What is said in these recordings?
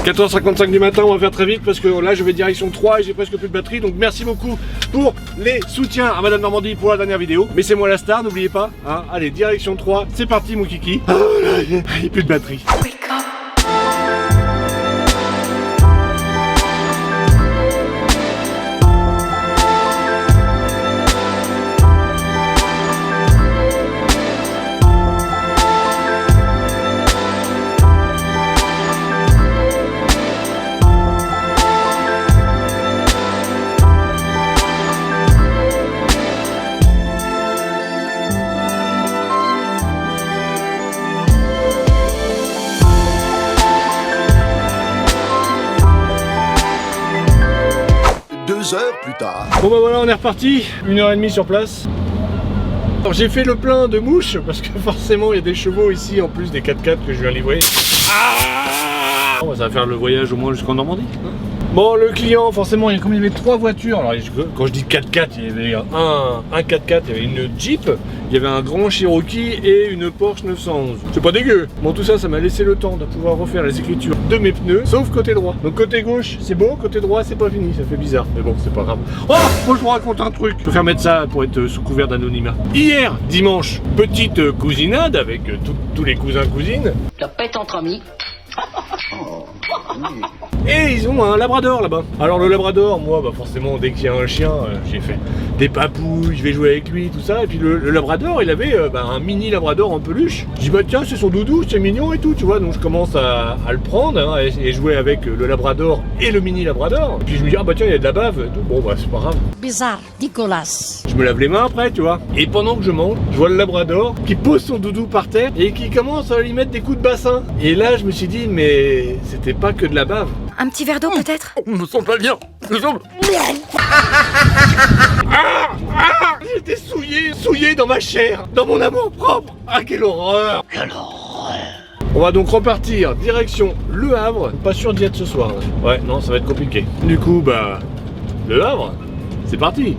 4h55 du matin, on va faire très vite parce que là je vais direction 3 et j'ai presque plus de batterie. Donc merci beaucoup pour les soutiens à Madame Normandie pour la dernière vidéo. Mais c'est moi la star, n'oubliez pas. Hein. Allez, direction 3, c'est parti mon kiki. Oh là, il n'y a plus de batterie. Plus tard. Bon bah voilà, on est reparti, 1h30 sur place. Alors j'ai fait le plein de mouches parce que forcément il y a des chevaux ici en plus des 4x4 que je viens livrer. Ah bon, ça va faire le voyage au moins jusqu'en Normandie. Bon, le client, forcément, comme il y avait 3 voitures, alors quand je dis 4x4, il y avait un 4x4, il y avait une Jeep, il y avait un grand Cherokee et une Porsche 911. C'est pas dégueu. Bon, tout ça, ça m'a laissé le temps de pouvoir refaire les écritures de mes pneus, sauf côté droit. Donc côté gauche, c'est beau, côté droit, c'est pas fini, ça fait bizarre. Mais bon, c'est pas grave. Oh, moi je vous raconte un truc. Je peux faire mettre ça pour être sous couvert d'anonymat. Hier, dimanche, petite cousinade avec tous les cousins-cousines. La pète entre amis. Et ils ont un labrador là-bas. Alors le labrador, moi bah forcément dès qu'il y a un chien, j'ai fait des papouilles, je vais jouer avec lui, tout ça. Et puis le labrador, il avait un mini labrador en peluche. Je dis bah tiens, c'est son doudou, c'est mignon et tout, tu vois. Donc je commence à le prendre hein, et jouer avec le labrador et le mini labrador. Puis je me dis ah bah tiens, il y a de la bave et tout. Bon bah c'est pas grave. Bizarre, Nicolas. Je me lave les mains après, tu vois. Et pendant que je mange, je vois le labrador qui pose son doudou par terre et qui commence à lui mettre des coups de bassin. Et là je me suis dit mais c'était pas que de la bave. Un petit verre d'eau peut-être? Je me sens pas bien. Je me sens... J'étais souillé dans ma chair, dans mon amour propre. Ah quelle horreur. Quelle horreur. On va donc repartir direction Le Havre. Pas sûr d'y être ce soir. Ouais, non, ça va être compliqué. Du coup, bah, Le Havre, c'est parti.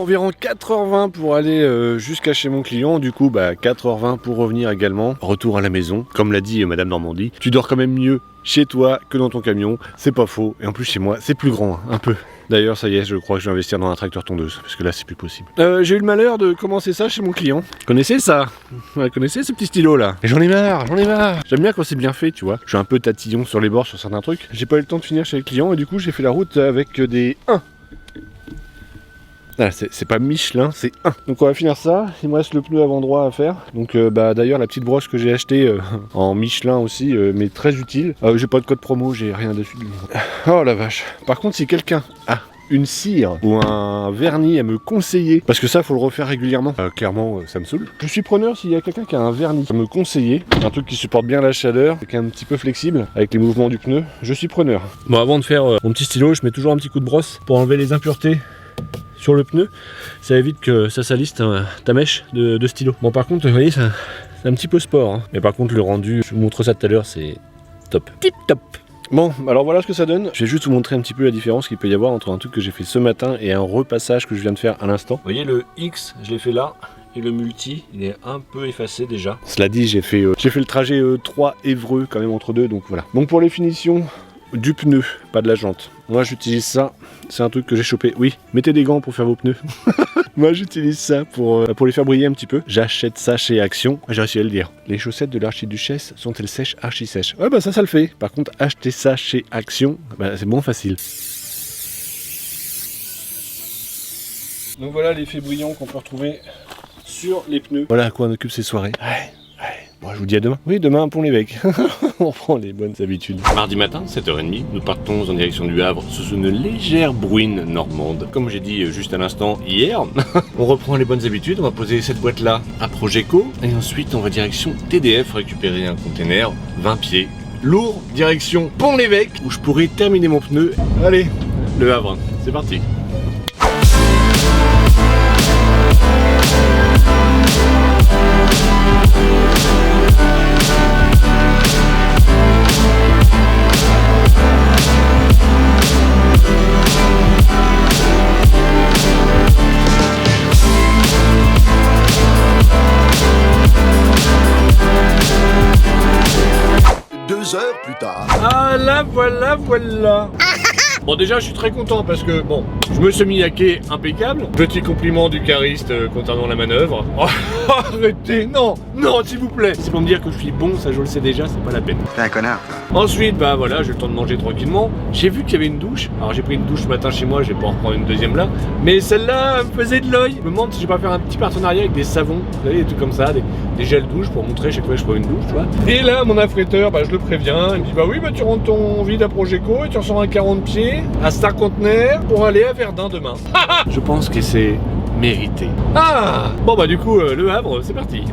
Environ 4h20 pour aller jusqu'à chez mon client, du coup bah 4h20 pour revenir également, retour à la maison, comme l'a dit Madame Normandie, tu dors quand même mieux chez toi que dans ton camion, c'est pas faux, et en plus chez moi c'est plus grand, hein, un peu. D'ailleurs ça y est, je crois que je vais investir dans un tracteur tondeuse, parce que là c'est plus possible. J'ai eu le malheur de commencer ça chez mon client. Connaissez ça? Ouais, connaissez ce petit stylo là? Et j'en ai marre. J'aime bien quand c'est bien fait, tu vois. Je suis un peu tatillon sur les bords sur certains trucs. J'ai pas eu le temps de finir chez le client, et du coup j'ai fait la route avec des 1. Ah, c'est pas Michelin, c'est 1. Donc on va finir ça, il me reste le pneu avant droit à faire. Donc d'ailleurs la petite broche que j'ai achetée en Michelin aussi, mais très utile. J'ai pas de code promo, j'ai rien dessus. Oh la vache. Par contre si quelqu'un a une cire ou un vernis à me conseiller, parce que ça faut le refaire régulièrement, clairement ça me saoule. Je suis preneur s'il y a quelqu'un qui a un vernis à me conseiller, un truc qui supporte bien la chaleur, qui est un petit peu flexible avec les mouvements du pneu, je suis preneur. Bon avant de faire mon petit stylo, je mets toujours un petit coup de brosse pour enlever les impuretés sur le pneu, ça évite que ça salisse ta mèche de stylo. Bon par contre vous voyez c'est un petit peu sport hein. Mais par contre le rendu, je vous montre ça tout à l'heure, c'est top, tip top. Bon alors voilà ce que ça donne. Je vais juste vous montrer un petit peu la différence qu'il peut y avoir entre un truc que j'ai fait ce matin et un repassage que je viens de faire à l'instant. Vous voyez le X, je l'ai fait là. Et le multi, il est un peu effacé déjà. Cela dit, j'ai fait le trajet 3 Évreux quand même entre deux, donc voilà. Donc pour les finitions du pneu, pas de la jante. Moi j'utilise ça, c'est un truc que j'ai chopé. Oui, mettez des gants pour faire vos pneus. Moi j'utilise ça pour les faire briller un petit peu. J'achète ça chez Action, j'ai réussi à le dire. Les chaussettes de l'archiduchesse sont-elles sèches, archi sèches? Ouais bah ça le fait. Par contre acheter ça chez Action, bah, c'est moins facile. Donc voilà l'effet brillant qu'on peut retrouver sur les pneus. Voilà à quoi on occupe ces soirées. Ouais. Bon, je vous dis à demain. Oui, demain à Pont-l'Évêque. On reprend les bonnes habitudes. Mardi matin, 7h30, nous partons en direction du Havre sous une légère bruine normande. Comme j'ai dit juste à l'instant hier, on reprend les bonnes habitudes. On va poser cette boîte-là à Progeco. Et ensuite, on va direction TDF récupérer un container 20 pieds. Lourd, direction Pont-l'Évêque, où je pourrai terminer mon pneu. Allez, le Havre, c'est parti. 2 heures plus tard. Ah là, voilà. Bon, déjà, je suis très content parce que, bon, je me suis mis à quai impeccable. Petit compliment du cariste concernant la manœuvre. Oh, arrêtez, non, s'il vous plaît. C'est pour me dire que je suis bon, ça je le sais déjà, c'est pas la peine. T'es un connard. Ensuite, bah voilà, j'ai le temps de manger tranquillement. J'ai vu qu'il y avait une douche. Alors, j'ai pris une douche ce matin chez moi, je vais pas en reprendre une deuxième là. Mais celle-là me faisait de l'œil. Je me demande si je vais pas faire un petit partenariat avec des savons, vous savez, des trucs comme ça, des gels douche pour montrer chaque fois que je prends une douche, tu vois. Et là, mon affréteur, bah je le préviens, il me dit bah oui, bah tu rentres ton vide à Progeco et tu ressors un 40 pieds à Star Container pour aller à Verdun demain. Je pense que c'est mérité. Ah bon bah du coup, Le Havre, c'est parti.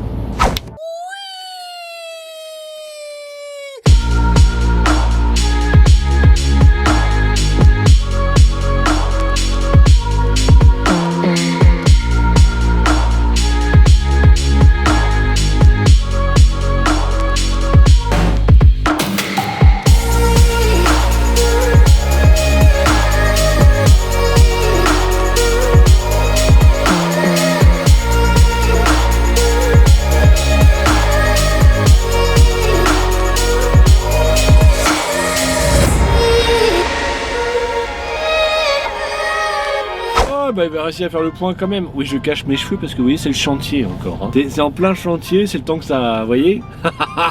Bah, il va réussir à faire le point quand même. Oui, je cache mes cheveux parce que vous voyez, c'est le chantier encore. Hein. C'est en plein chantier, c'est le temps que ça, vous voyez.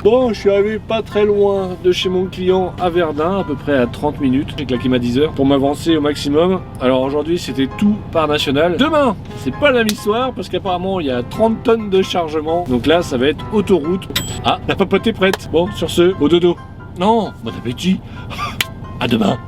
Bon, je suis arrivé pas très loin de chez mon client à Verdun, à peu près à 30 minutes. J'ai claqué ma 10 heures pour m'avancer au maximum. Alors aujourd'hui, c'était tout par national. Demain, c'est pas la même histoire parce qu'apparemment, il y a 30 tonnes de chargement. Donc là, ça va être autoroute. Ah, la popote est prête. Bon, sur ce, au dodo. Non, bon appétit. À demain.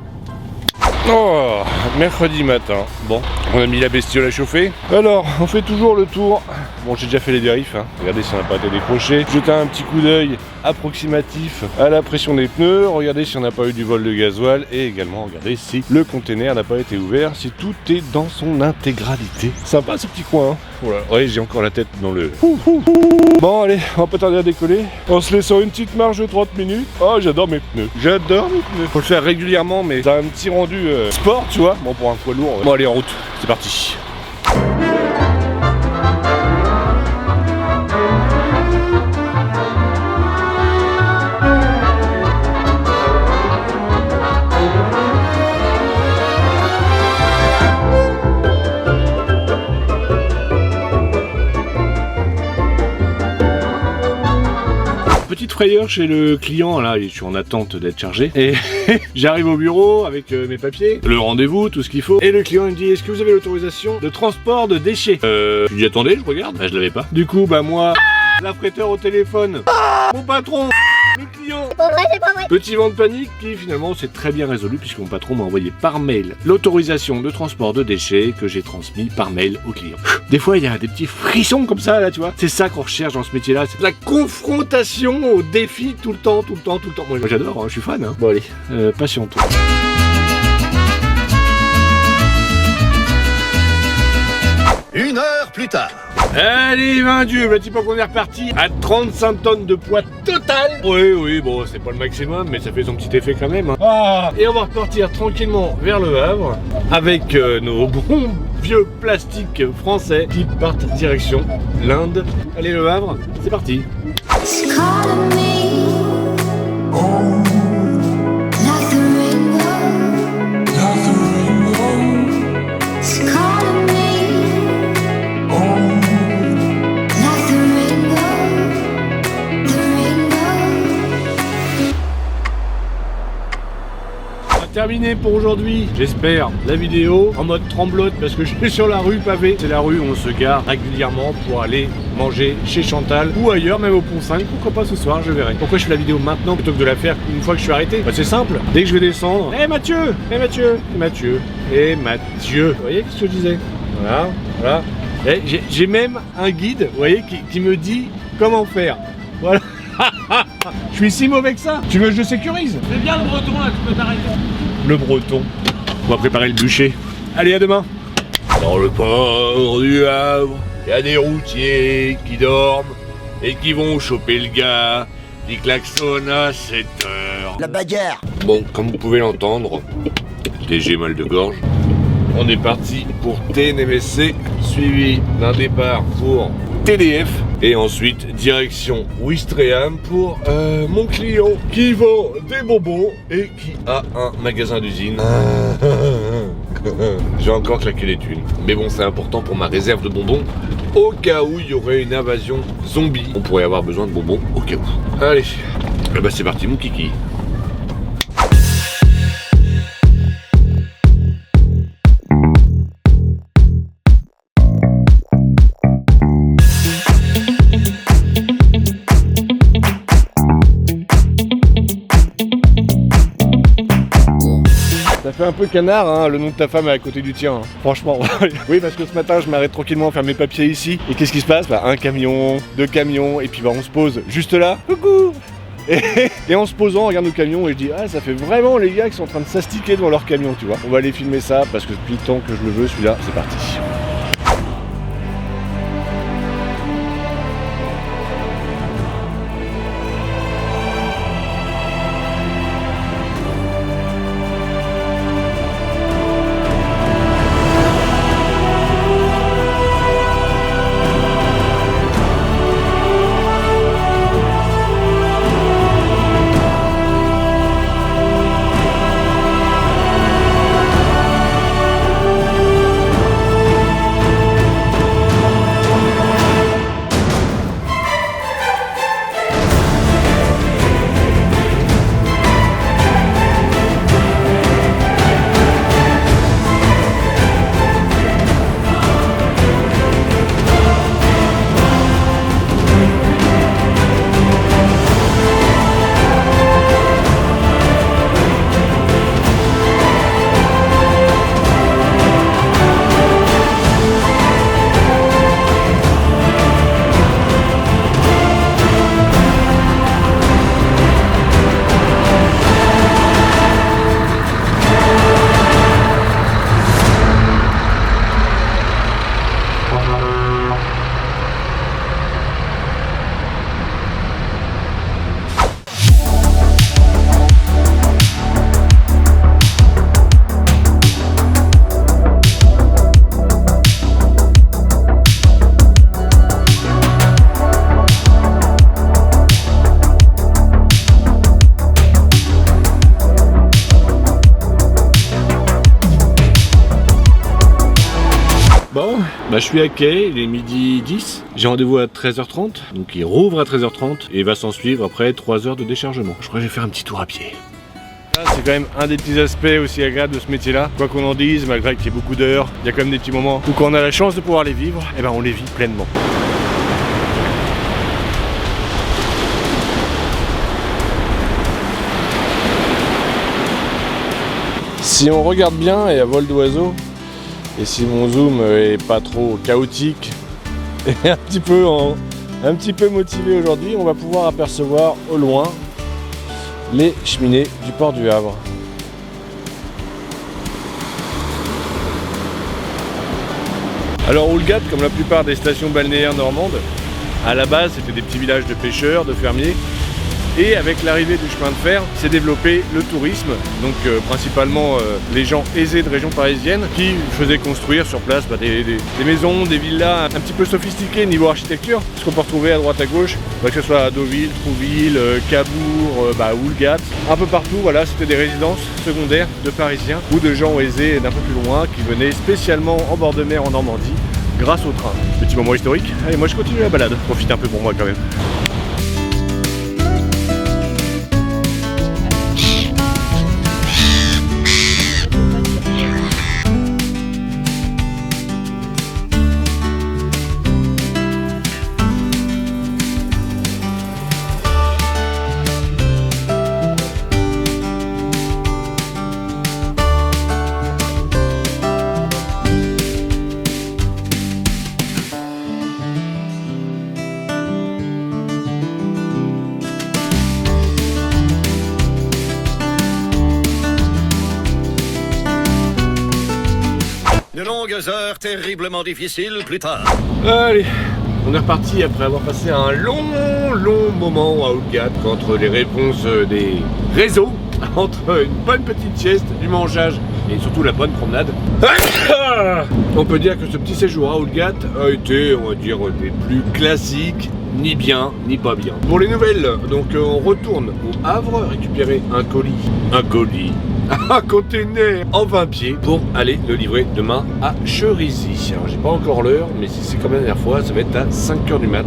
Oh, mercredi matin. Bon, on a mis la bestiole à chauffer. Alors, on fait toujours le tour. Bon, j'ai déjà fait les dérifs. Hein. Regardez si on n'a pas été décroché. Jeter un petit coup d'œil approximatif à la pression des pneus. Regardez si on n'a pas eu du vol de gasoil. Et également, regardez si le container n'a pas été ouvert. Si tout est dans son intégralité. Sympa ce petit coin. Hein. Voilà. Ouais, j'ai encore la tête dans le... Bon, allez, on va pas tarder à décoller. On se laisse sur une petite marche de 30 minutes. Oh, j'adore mes pneus. J'adore mes pneus. Faut le faire régulièrement, mais ça a un petit rendu sport, tu vois. Bon, pour un poids lourd. Bon, allez, en route. C'est parti. Petite frayeur chez le client, là, je suis en attente d'être chargé. Et j'arrive au bureau avec mes papiers, le rendez-vous, tout ce qu'il faut. Et le client il me dit, est-ce que vous avez l'autorisation de transport de déchets? Je lui dis, attendez, je regarde. Bah, je l'avais pas. Du coup, bah moi, l'affréteur au téléphone, mon patron, le client. Petit vent de panique qui finalement s'est très bien résolu puisque mon patron m'a envoyé par mail l'autorisation de transport de déchets que j'ai transmis par mail au client. Des fois il y a des petits frissons comme ça là, tu vois. C'est ça qu'on recherche dans ce métier là, c'est la confrontation au défi tout le temps. Moi j'adore, hein, je suis fan. Hein. Bon allez, patiente. 1 heure plus tard. Allez, 20 Dieu, le petit peu qu'on est reparti à 35 tonnes de poids total. Oui, bon, c'est pas le maximum, mais ça fait son petit effet quand même. Hein. Ah, et on va repartir tranquillement vers Le Havre avec nos bons vieux plastiques français qui partent direction l'Inde. Allez, Le Havre, c'est parti. Terminé pour aujourd'hui, j'espère, la vidéo en mode tremblote parce que je suis sur la rue pavée. C'est la rue où on se gare régulièrement pour aller manger chez Chantal ou ailleurs, même au Pont 5, pourquoi pas ce soir, je verrai. Pourquoi je fais la vidéo maintenant plutôt que de la faire une fois que je suis arrêté? Bah, c'est simple, dès que je vais descendre, Mathieu, vous voyez ce que je disais? Voilà. J'ai même un guide, vous voyez, qui me dit comment faire. Voilà. Je suis si mauvais que ça. Tu veux que je sécurise? C'est bien le breton là, tu peux t'arrêter. Le breton. On va préparer le bûcher. Allez, à demain. Dans le port du Havre, il y a des routiers qui dorment et qui vont choper le gars qui klaxonne à 7 heures. La bagarre. Bon, comme vous pouvez l'entendre, léger mal de gorge. On est parti pour TNMSC, suivi d'un départ pour TDF. Et ensuite, direction Ouistreham pour mon client qui vend des bonbons et qui a un magasin d'usine. J'ai encore claqué les thunes. Mais bon, c'est important pour ma réserve de bonbons. Au cas où il y aurait une invasion zombie, on pourrait avoir besoin de bonbons au cas où. Allez, et bah c'est parti mon kiki. Ça fait un peu canard, hein, le nom de ta femme est à côté du tien, hein. Franchement. Oui, parce que ce matin, je m'arrête tranquillement à faire mes papiers ici. Et qu'est-ce qui se passe? Bah, un camion, deux camions, et puis bah, on se pose juste là. Coucou. Et en se posant, on regarde nos camions et je dis ah, ça fait vraiment les gars qui sont en train de s'astiquer devant leur camion, tu vois. On va aller filmer ça parce que depuis le temps que je le veux, celui-là, c'est parti. Bon, bah je suis à quai, il est midi 10, j'ai rendez-vous à 13h30, donc il rouvre à 13h30 et va s'en suivre après 3 heures de déchargement. Je crois que je vais faire un petit tour à pied. C'est quand même un des petits aspects aussi agréables de ce métier-là. Quoi qu'on en dise, malgré qu'il y ait beaucoup d'heures, il y a quand même des petits moments où quand on a la chance de pouvoir les vivre, et ben on les vit pleinement. Si on regarde bien et à vol d'oiseau, et si mon zoom est pas trop chaotique et un petit peu motivé aujourd'hui, on va pouvoir apercevoir au loin les cheminées du port du Havre. Alors Houlgate, comme la plupart des stations balnéaires normandes, à la base c'était des petits villages de pêcheurs, de fermiers. Et avec l'arrivée du chemin de fer, s'est développé le tourisme, donc principalement les gens aisés de région parisienne qui faisaient construire sur place des maisons, des villas un petit peu sophistiquées niveau architecture, ce qu'on peut retrouver à droite à gauche, que ce soit à Deauville, Trouville, Cabourg, Houlgate, un peu partout, voilà, c'était des résidences secondaires de Parisiens ou de gens aisés d'un peu plus loin qui venaient spécialement en bord de mer en Normandie grâce au train. Petit moment historique, allez moi je continue la balade, profite un peu pour moi quand même. De longues heures terriblement difficiles plus tard. Allez, on est reparti après avoir passé un long moment à Houlgate entre les réponses des réseaux, entre une bonne petite sieste, du mangeage et surtout la bonne promenade. On peut dire que ce petit séjour à Oulgat a été, on va dire, des plus classiques, ni bien, ni pas bien. Pour les nouvelles, donc on retourne au Havre, récupérer un colis, un container en 20 pieds pour aller le livrer demain à Cherisy. Alors j'ai pas encore l'heure, mais si c'est comme la dernière fois, ça va être à 5h du mat.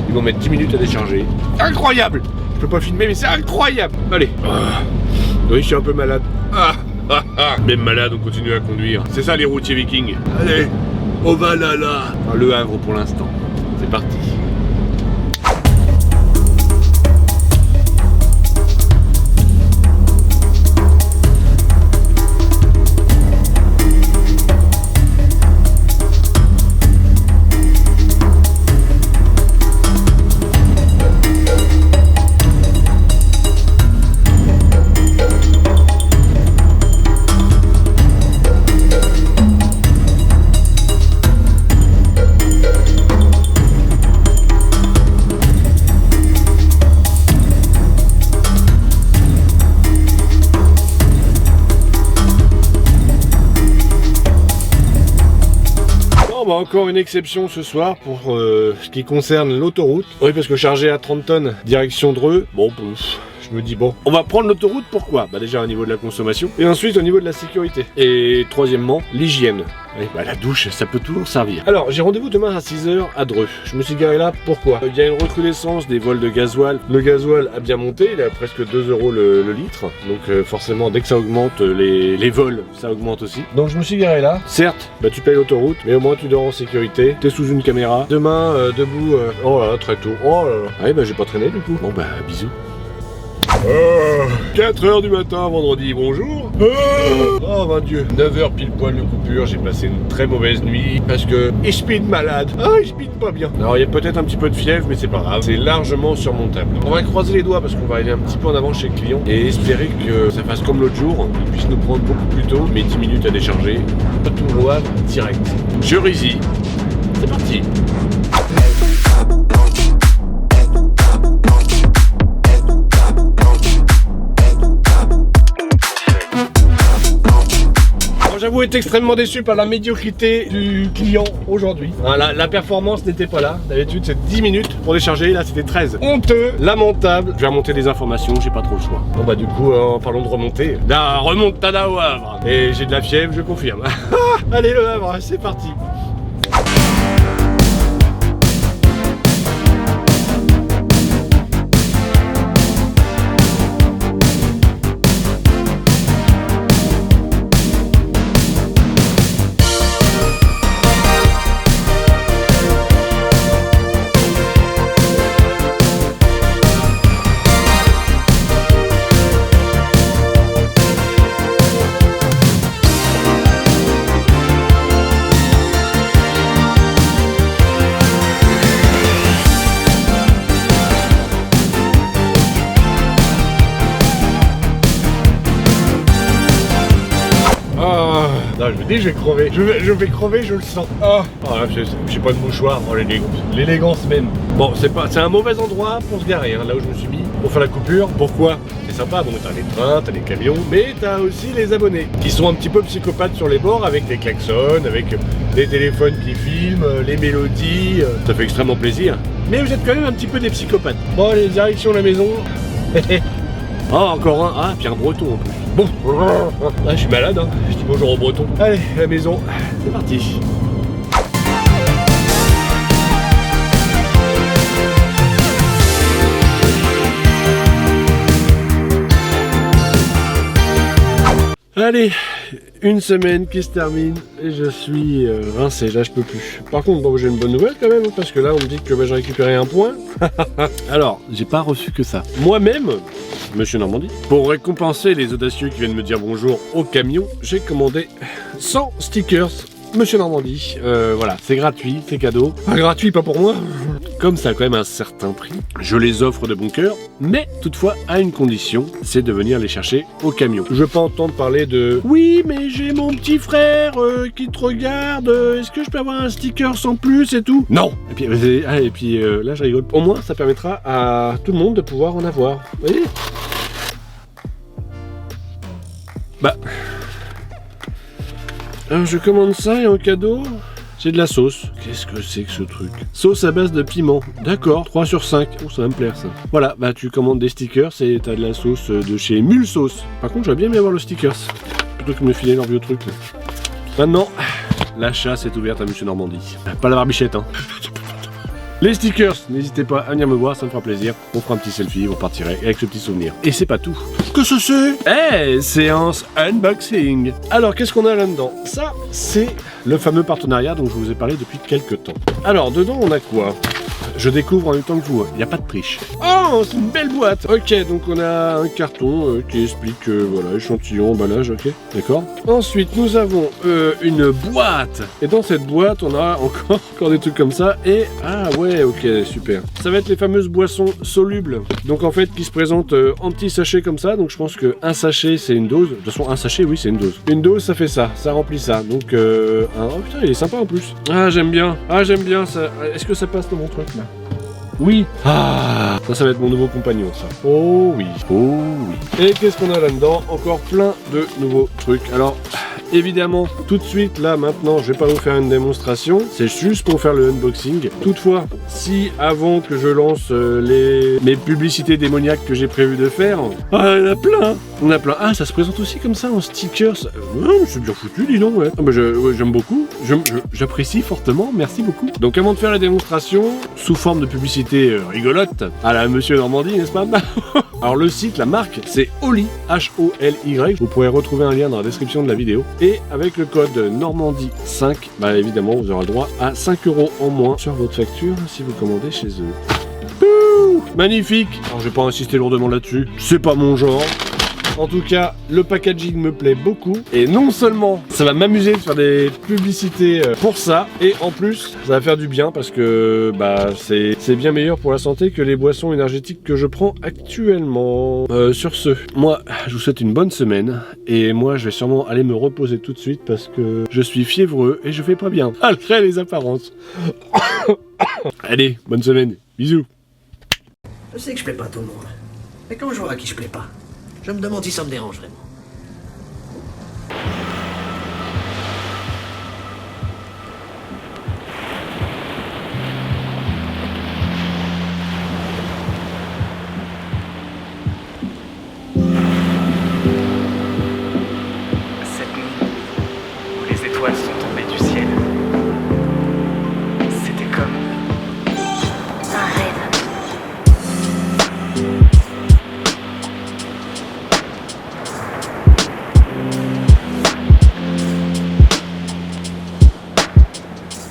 Ils vont mettre 10 minutes à décharger. Incroyable! Je peux pas filmer, mais c'est incroyable! Allez. Oui, je suis un peu malade. Même malade, on continue à conduire. C'est ça les routiers vikings. Allez, au Valhalla. Enfin, le Havre pour l'instant. C'est parti. Encore une exception ce soir pour ce qui concerne l'autoroute. Oui, parce que chargé à 30 tonnes direction Dreux, bon, je me dis bon, on va prendre l'autoroute, pourquoi? Bah déjà au niveau de la consommation et ensuite au niveau de la sécurité. Et troisièmement, l'hygiène. Bah, la douche, ça peut toujours servir. Alors, j'ai rendez-vous demain à 6h à Dreux. Je me suis garé là, pourquoi? Il y a une recrudescence des vols de gasoil. Le gasoil a bien monté, il est à presque 2 € le litre. Donc forcément, dès que ça augmente, les vols, ça augmente aussi. Donc je me suis garé là. Certes, bah, tu payes l'autoroute, mais au moins tu dors en sécurité. T'es sous une caméra. Demain, debout, oh là là, très tôt. Oh là là. Ah bah j'ai pas traîné du coup. Bon bah, bisous. 4h du matin, vendredi, bonjour. Oh mon Dieu, 9h pile poil de coupure, j'ai passé une très mauvaise nuit parce que ich bin malade. Ich bin pas bien. Alors il y a peut-être un petit peu de fièvre, mais c'est pas grave, c'est largement surmontable. On va croiser les doigts parce qu'on va aller un petit peu en avant chez le client et espérer que ça fasse comme l'autre jour, qu'il puisse nous prendre beaucoup plus tôt, mais 10 minutes à décharger. Retour au Havre direct. Cherisy, c'est parti. J'avoue être extrêmement déçu par la médiocrité du client aujourd'hui. La performance n'était pas là. D'habitude c'est 10 minutes pour décharger, là c'était 13. Honteux, lamentable. Je vais remonter des informations, j'ai pas trop le choix. Bon bah du coup, en parlant de remonter, la remontada au Havre. Et j'ai de la fièvre, je confirme. Allez le Havre, c'est parti. Non, je me dis, je vais crever. Je vais crever, je le sens. J'ai pas de mouchoir. Oh, l'élégance. L'élégance même. Bon, c'est un mauvais endroit pour se garer, hein, là où je me suis mis, pour faire la coupure. Pourquoi? C'est sympa, bon, t'as les trains, t'as les camions, mais t'as aussi les abonnés qui sont un petit peu psychopathes sur les bords avec des klaxons, avec des téléphones qui filment, les mélodies. Ça fait extrêmement plaisir. Mais vous êtes quand même un petit peu des psychopathes. Bon, allez, direction la maison. Encore un. Ah, puis un breton en plus. Bon. Ah, je suis malade, hein. Je dis bonjour au breton. Allez, la maison. C'est parti. Allez, une semaine qui se termine et je suis rincé, là je peux plus. Par contre, bon, j'ai une bonne nouvelle quand même, parce que là on me dit que j'ai récupéré un point. Alors, j'ai pas reçu que ça. Moi-même, Monsieur Normandie, pour récompenser les audacieux qui viennent me dire bonjour au camion, j'ai commandé 100 stickers Monsieur Normandie. Voilà, c'est gratuit, c'est cadeau. Pas gratuit, pas pour moi. Comme ça a quand même un certain prix, je les offre de bon cœur, mais toutefois à une condition, c'est de venir les chercher au camion. Je veux pas entendre parler de « Oui, mais j'ai mon petit frère qui te regarde, est-ce que je peux avoir un sticker sans plus et tout ?» Non. Et puis là je rigole. Au moins ça permettra à tout le monde de pouvoir en avoir. Vous voyez ? Bah... Alors je commande ça et en cadeau, c'est de la sauce. Qu'est-ce que c'est que ce truc? Sauce à base de piment. D'accord, 3 sur 5. Oh, ça va me plaire ça. Voilà, bah tu commandes des stickers et t'as de la sauce de chez Mulsauce. Par contre, j'aurais bien aimé avoir le stickers. Plutôt que de me filer leur vieux truc. Là. Maintenant, la chasse est ouverte à Monsieur Normandie. Pas la barbichette, hein. Les stickers, n'hésitez pas à venir me voir, ça me fera plaisir. On fera un petit selfie, vous partirez avec ce petit souvenir. Et c'est pas tout. Que ce c'est séance unboxing. Alors, qu'est-ce qu'on a là-dedans? Ça, c'est le fameux partenariat dont je vous ai parlé depuis quelques temps. Alors, dedans, on a quoi? Je découvre en même temps que vous, il n'y a pas de triche. Oh, c'est une belle boîte. Ok, donc on a un carton qui explique, voilà, échantillon, emballage, ok, d'accord. Ensuite, nous avons une boîte. Et dans cette boîte, on a encore des trucs comme ça. Et, ah ouais, ok, super. Ça va être les fameuses boissons solubles. Donc en fait, qui se présentent en petits sachets comme ça. Donc je pense qu'un sachet, c'est une dose. De toute façon, un sachet, oui, c'est une dose. Une dose, ça fait ça, ça remplit ça. Donc, oh putain, il est sympa en plus. Ah, j'aime bien. Ah, j'aime bien ça. Est-ce que ça passe dans mon truc là? Oui. Ah, ça va être mon nouveau compagnon, ça. Oh oui. Oh oui. Et qu'est-ce qu'on a là-dedans? Encore plein de nouveaux trucs. Alors, évidemment, tout de suite, là, maintenant, je vais pas vous faire une démonstration. C'est juste pour faire le unboxing. Toutefois, si avant que je lance mes publicités démoniaques que j'ai prévu de faire... Ah, il y en a plein. On a plein. Ah, ça se présente aussi comme ça en stickers. C'est bien foutu, dis donc, ouais. Ah, bah, j'aime beaucoup. J'apprécie fortement. Merci beaucoup. Donc, avant de faire la démonstration, sous forme de publicité rigolote, à la Monsieur Normandie, n'est-ce pas? Alors, le site, la marque, c'est Holy, H-O-L-Y. Vous pourrez retrouver un lien dans la description de la vidéo. Et avec le code Normandie 5, bah évidemment, vous aurez le droit à 5 € en moins sur votre facture si vous commandez chez eux. Ouh, magnifique. Alors, je vais pas insister lourdement là-dessus. C'est pas mon genre. En tout cas, le packaging me plaît beaucoup. Et non seulement ça va m'amuser de faire des publicités pour ça, et en plus, ça va faire du bien parce que bah c'est bien meilleur pour la santé que les boissons énergétiques que je prends actuellement. Sur ce, moi, je vous souhaite une bonne semaine. Et moi, je vais sûrement aller me reposer tout de suite parce que je suis fiévreux et je vais pas bien. Malgré les apparences. Allez, bonne semaine. Bisous. Je sais que je plais pas à tout le monde. Mais quand je vois à qui je plais pas, je me demande si ça me dérange vraiment.